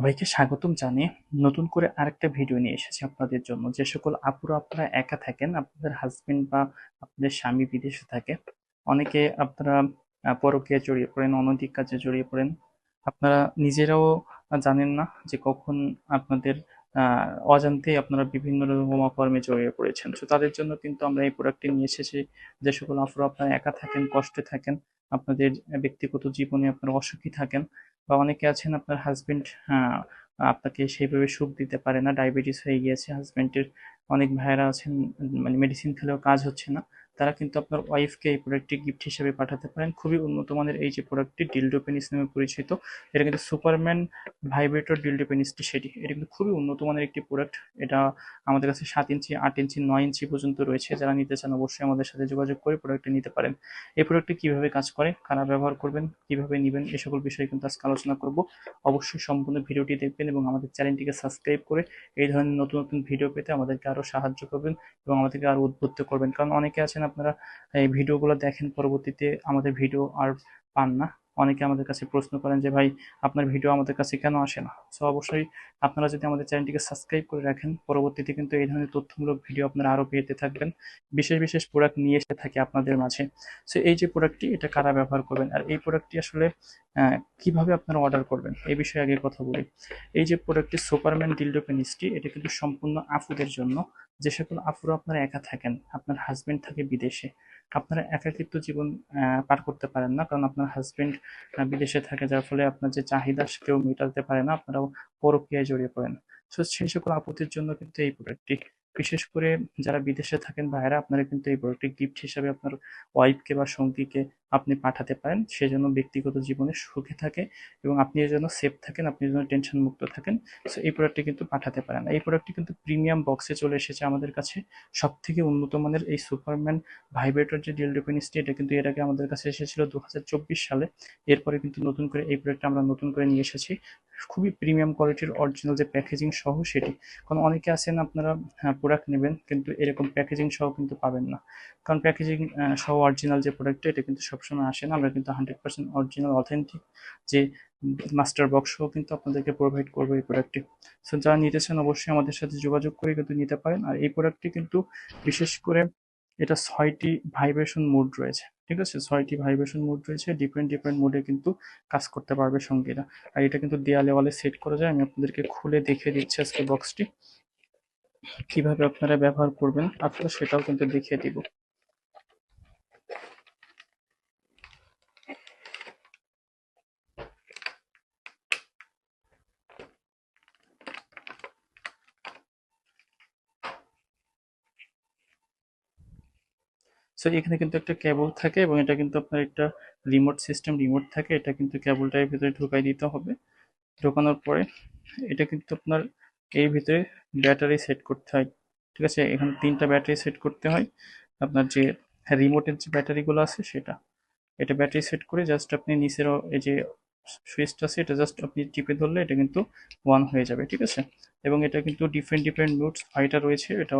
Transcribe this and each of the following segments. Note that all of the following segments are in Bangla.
সবাইকে স্বাগতম জানিয়ে নতুন করে আরেকটা ভিডিও নিয়ে এসেছি আপনাদের জন্য। যে সকল আপুরা আপনারা একা থাকেন, আপনাদের হাজবেন্ড বা আপনাদের স্বামী বিদেশে থাকে, অনেকে আপনারা পরকীয়ায় জড়িয়ে পড়েন, অনৈতিক কাজে জড়িয়ে পড়েন। আপনারা নিজেরাও জানেন না যে কখন আপনাদের অজান্তেই আপনারা বিভিন্ন রকম অকর্মে জড়িয়ে পড়েছেন। তো তাদের জন্য কিন্তু আমরা এই প্রোডাক্টটি নিয়ে এসেছি। যে সকল আপুরা আপনারা একা থাকেন, কষ্টে থাকেন, আপনাদের ব্যক্তিগত জীবনে আপনারা অসুখী থাকেন, বা অনেকে আছেন আপনার হাজবেন্ড আপনাকে সেইভাবে সুখ দিতে পারে না, ডায়াবেটিস হয়ে গিয়েছে হাজবেন্ডের। অনেক ভাইয়েরা আছেন, মানে মেডিসিন খেলেও কাজ হচ্ছে না। তারা কিন্তু আপনার ওয়াইফকে এই প্রোডাক্টটি গিফট হিসেবে পাঠাতে পারেন। খুবই উন্নত মানের এই যে প্রোডাক্টটি, ডিলডো পেনিস নামে পরিচিত। এটা কিন্তু সুপারম্যান ভাইব্রেটর ডিলডো পেনিসটি সেটি। এটা কিন্তু খুবই উন্নত মানের একটি প্রোডাক্ট। এটা আমাদের কাছে 7 ইঞ্চি, 8 ইঞ্চি, 9 ইঞ্চি পর্যন্ত রয়েছে। যারা নিতে চান অবশ্যই আমাদের সাথে যোগাযোগ করে প্রোডাক্টটি নিতে পারেন। এই প্রোডাক্টটি কিভাবে কাজ করে, কারা ব্যবহার করবেন, কিভাবে নিবেন, এ সকল বিষয়ে কিন্তু আজকে আলোচনা করব। অবশ্যই সম্পূর্ণ ভিডিওটি দেখবেন এবং আমাদের চ্যানেলটিকে সাবস্ক্রাইব করে এই ধরনের নতুন নতুন ভিডিও পেতে আমাদেরকে আরো সাহায্য করবেন এবং আমাদেরকে আরো উদ্বুদ্ধ করবেন। কারণ অনেকে আছেন আপনারা এই ভিডিওগুলো দেখেন, পরবর্তীতে আমাদের ভিডিও আর পান না। অনেকে আমাদের কাছে প্রশ্ন করেন যে ভাই, আপনার ভিডিও আমাদের কাছে কেন আসে না? সো অবশ্যই আপনারা যদি আমাদের চ্যানেলটিকে সাবস্ক্রাইব করে রাখেন, পরবর্তীতে কিন্তু এই ধরনের তথ্যমূলক ভিডিও আপনারা আরো পেতে থাকবেন। বিশেষ বিশেষ প্রোডাক্ট নিয়ে এসে থাকি আপনাদের মাঝে। সো এই যে প্রোডাক্টটি, এটা কারা ব্যবহার করবেন আর এই প্রোডাক্টটি আসলে কিভাবে আপনারা অর্ডার করবেন, এই বিষয়ে আগে কথা বলি। এই যে প্রোডাক্টটি সুপারম্যান ডিলডো পেনিসটি, এটা কিন্তু সম্পূর্ণ আপুদের জন্য। যে সকল আপুরা আপনারা একা থাকেন, আপনার হাজবেন্ড থাকে বিদেশে, আপনারা একাকিত্ব জীবন পার করতে পারেন না, কারণ আপনার হাজবেন্ড বিদেশে থাকে, যার ফলে আপনার যে চাহিদা কেউ মেটাতে পারে না, আপনারাও পরকীয়ায় জড়িয়ে পড়েন। তো সেই সকল আপুদের জন্য কিন্তু এই প্রোডাক্টটি, বিশেষ করে যারা বিদেশে থাকেন ভাইয়েরা, আপনারা কিন্তু এই প্রোডাক্টটি গিফট হিসাবে আপনার ওয়াইফকে বা সঙ্গীকে আপনি পাঠাতে পারেন। সে যেন ব্যক্তিগত জীবনে সুখে থাকে এবং আপনি যেন সেফ থাকেন, আপনি যেন টেনশন মুক্ত থাকেন। সো এই প্রোডাক্টটি কিন্তু পাঠাতে পারেন। এই প্রোডাক্টটি কিন্তু প্রিমিয়াম বক্সে চলে এসেছে আমাদের কাছে। সব থেকে উন্নত মানের এই সুপারম্যান ভাইব্রেটর যে ডিলডো পেনিসটি, এটা কিন্তু এর আগে আমাদের কাছে এসেছিল 2024 সালে। এরপরে কিন্তু নতুন করে এই প্রোডাক্টটা আমরা নতুন করে নিয়ে এসেছি। খুবই প্রিমিয়াম কোয়ালিটির অরিজিনাল যে প্যাকেজিং সহ সেটি। কারণ অনেকে আছেন আপনারা প্রোডাক্ট নেবেন কিন্তু এরকম প্যাকেজিং সহ কিন্তু পাবেন না। কারণ প্যাকেজিং সহ অরিজিনাল যে প্রোডাক্টটা, এটা কিন্তু সবসময় আসে না। আমরা কিন্তু 100% অরিজিনাল অথেন্টিক যে মাস্টার বক্স সহ কিন্তু আপনাদেরকে প্রোভাইড করবো এই প্রোডাক্টটি। সো যারা নিতে চান অবশ্যই আমাদের সাথে যোগাযোগ করে কিন্তু নিতে পারেন। আর এই প্রোডাক্টটি কিন্তু বিশেষ করে এটা 6টি ভাইব্রেশন মোড রয়েছে। ঠিক আছে, 6টি ভাইব্রেশন মোড রয়েছে, ডিফারেন্ট ডিফারেন্ট মোডে কিন্তু কাজ করতে পারবে সঙ্গীরা। আর এটা কিন্তু দেয়ালে ওয়ালে সেট করা যায়। আমি আপনাদেরকে খুলে দেখিয়ে দিচ্ছি আজকে বক্সটি, কিভাবে আপনারা ব্যবহার করবেন আপনারা সেটাও কিন্তু দেখিয়ে দিব। সো এখানে কিন্তু একটা কেবল থাকে এবং এটা কিন্তু আপনার একটা রিমোট সিস্টেম রিমোট থাকে। এটা কিন্তু কেবলটার ভিতরে ঢুকাই দিতে হবে। ঢোকানোর পরে এটা কিন্তু আপনার এর ভিতরে ব্যাটারি সেট করতে হয়। ঠিক আছে, এখানে 3টা ব্যাটারি সেট করতে হয়। আপনার যে রিমোটের যে ব্যাটারিগুলো আছে সেটা, এটা ব্যাটারি সেট করে জাস্ট আপনি নিচের এই যে সুইচটা আছে, এটা জাস্ট আপনি টিপে ধরলে এটা কিন্তু অন হয়ে যাবে। ঠিক আছে, এবং এটা কিন্তু ডিফারেন্ট ডিফারেন্ট মোডস 6টা রয়েছে। এটা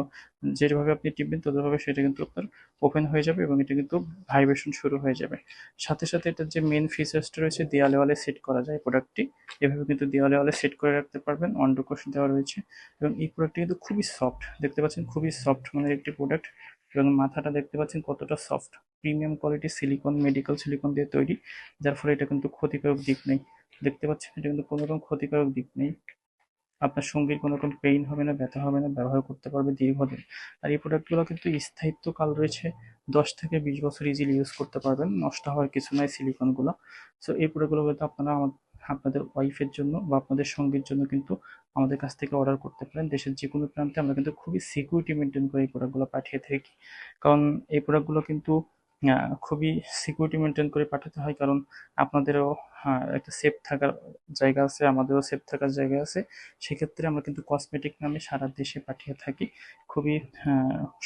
যেভাবে আপনি টিপবেন ততভাবে সেটা কিন্তু আপনার ওপেন হয়ে যাবে এবং এটা কিন্তু ভাইব্রেশন শুরু হয়ে যাবে। সাথে সাথে এটার যে মেন ফিচার্সটা রয়েছে, দেয়ালে ওয়ালে সেট করা যায় প্রোডাক্টটি। এভাবে কিন্তু দেওয়ালে ওয়ালে সেট করে রাখতে পারবেন, অন কোষ দেওয়া রয়েছে। এবং এই প্রোডাক্টটি কিন্তু খুবই সফট, দেখতে পাচ্ছেন খুবই সফট মানের একটি প্রোডাক্ট। এবং মাথাটা দেখতে পাচ্ছেন কতটা সফট, প্রিমিয়াম কোয়ালিটির সিলিকন, মেডিকেল সিলিকন দিয়ে তৈরি, যার ফলে এটা কিন্তু ক্ষতিকারক দিক নেই। দেখতে পাচ্ছেন এটা কিন্তু কোনো রকম ক্ষতিকারক দিক নেই। আপনার সঙ্গীর কোনো রকম পেইন হবে না, ব্যথা হবে না, ব্যবহার করতে পারবে দীর্ঘদিন। আর এই প্রোডাক্টগুলো কিন্তু স্থায়িত্বকাল রয়েছে 10 থেকে 20 বছর, ইজিলি ইউজ করতে পারবেন, নষ্ট হওয়ার কিছু নয় সিলিকনগুলো। সো এই প্রোডাক্টগুলো কিন্তু আপনারা আপনাদের ওয়াইফের জন্য বা আপনাদের সঙ্গীর জন্য কিন্তু আমাদের কাছ থেকে অর্ডার করতে পারেন। দেশের যে কোনো প্রান্তে আমরা কিন্তু খুবই সিকিউরিটি মেনটেন করে এই প্রোডাক্টগুলো পাঠিয়ে থাকি। কারণ এই প্রোডাক্টগুলো কিন্তু খুবই সিকিউরিটি মেনটেন করে পাঠাতে হয়, কারণ আপনাদেরও একটা সেফ থাকার জায়গা আছে, আমাদেরও সেফ থাকার জায়গা আছে। সেক্ষেত্রে আমরা কিন্তু কসমেটিক নামে সারা দেশে পাঠিয়ে থাকি খুবই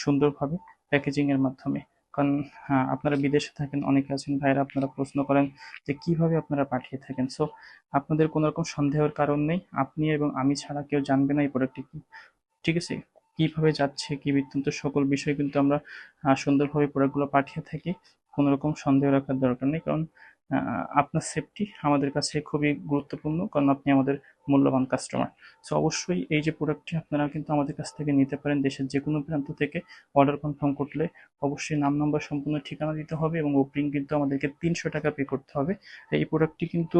সুন্দরভাবে প্যাকেজিং এর মাধ্যমে। কারণ আপনারা বিদেশে থাকেন, অনেকে আছেন ভাইরা, আপনারা প্রশ্ন করেন যে কিভাবে আপনারা পাঠিয়ে থাকেন। সো আপনাদের কোনো রকম সন্দেহের কারণ নেই, আপনি এবং আমি ছাড়া কেউ জানবে না এই প্রোডাক্টটি কি। ঠিক আছে, কিভাবে যাচ্ছে কি বৃত্তান্ত সকল বিষয় কিন্তু আমরা সুন্দরভাবে প্রোডাক্টগুলো পাঠিয়ে থাকি। কোনো রকম সন্দেহ রাখার দরকার নেই, কারণ আপনার সেফটি আমাদের কাছে খুবই গুরুত্বপূর্ণ, কারণ আপনি আমাদের মূল্যবান কাস্টমার। সো অবশ্যই এই যে প্রোডাক্টটি আপনারা কিন্তু আমাদের কাছ থেকে নিতে পারেন। দেশের যে কোনো প্রান্ত থেকে অর্ডার কনফার্ম করলে অবশ্যই নাম নাম্বার সম্পূর্ণ ঠিকানা দিতে হবে এবং অগ্রিম কিন্তু আমাদেরকে 300 টাকা পে করতে হবে। এই প্রোডাক্টটি কিন্তু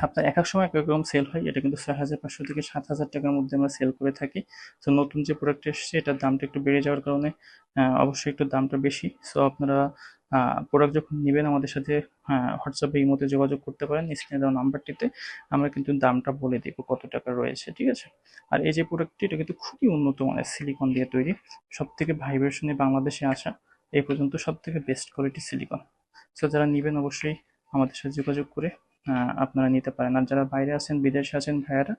আপনার এক এক সময় এক এক রকম সেল হয়। এটা কিন্তু 6,500 থেকে 7,000 টাকার মধ্যে আমরা সেল করে থাকি। তো নতুন যে প্রোডাক্ট এসছে এটার দামটা একটু বেড়ে যাওয়ার কারণে অবশ্যই একটু দামটা বেশি। সো আপনারা প্রোডাক্ট যখন নেবেন আমাদের সাথে হোয়াটসঅ্যাপে ইমোতে যোগাযোগ করতে পারেন স্ক্রিনে দেওয়া নাম্বারটিতে। আমরা কিন্তু দামটা বলে দিব কত টাকা রয়েছে, ঠিক আছে? আর এই যে প্রোডাক্টটি এটা কিন্তু খুবই উন্নত মানের সিলিকন দিয়ে তৈরি। সব থেকে ভাইব্রেশনে বাংলাদেশে আসা এই পর্যন্ত সব থেকে বেস্ট কোয়ালিটি সিলিকন। সো যারা নেবেন অবশ্যই আমাদের সাথে যোগাযোগ করে আপনারা নিতে পারেন। আর যারা বাইরে আছেন, বিদেশে আছেন ভাইয়ারা,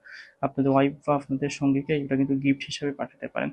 আপনাদের ওয়াইফ বা আপনাদের সঙ্গীকে এটা কিন্তু গিফট হিসেবে পাঠাতে পারেন।